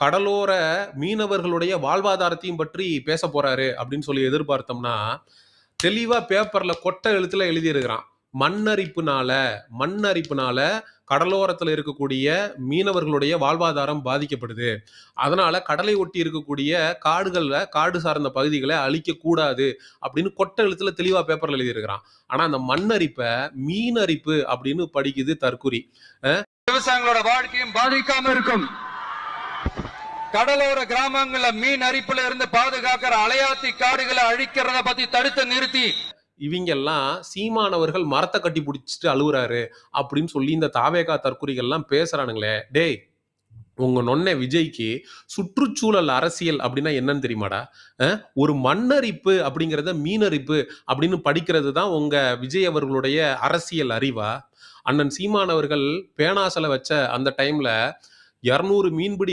கடலோர மீனவர்களுடைய வாழ்வாதாரத்தையும் பற்றி பேச போறாரு அப்படின்னு சொல்லி எதிர்பார்த்தோம்னா, தெளிவா பேப்பர்ல கொட்ட எழுத்துல எழுதியிருக்கிறான். மண்ணரிப்புனால மண்ணரிப்புனால கடலோரத்துல இருக்கக்கூடிய மீனவர்களுடைய வாழ்வாதாரம் பாதிக்கப்படுது. அதனால கடலை ஒட்டி இருக்கக்கூடிய காடு சார்ந்த பகுதிகள அழிக்கக்கூடாது அப்படின்னு கொட்ட எழுத்துல தெளிவா பேப்பர்ல எழுதியிருக்கிறான். ஆனா அந்த மண்ணரிப்ப மீனரிப்பு அப்படின்னு படிக்குது தற்குறி. விவசாயிகளோட வாழ்க்கையும் பாதிக்காம இருக்கும். கடலோர கிராமங்கள்ல மீன் அரிப்புல இருந்து பாதுகாக்கிற அலையாத்தி காடுகளை அழிக்கிறத பத்தி தடுத்து நிறுத்தி இவங்கெல்லாம் சீமானவர்கள் மரத்தை கட்டி பிடிச்சிட்டு அழுவுறாரு அப்படின்னு சொல்லி இந்த தாவேகா தற்குறிகள்லாம் பேசுறானுங்களே. டேய், உங்க நொண்ணே விஜய்க்கு சுற்றுச்சூழல் அரசியல் அப்படின்னா என்னன்னு தெரியுமாடா? ஒரு மண்ணரிப்பு அப்படிங்கிறத மீனரிப்பு அப்படின்னு படிக்கிறது தான் உங்க விஜய் அவர்களுடைய அரசியல் அறிவா? அண்ணன் சீமானவர்கள் பேனாசல வச்ச அந்த டைம்ல 200 மீன்பிடி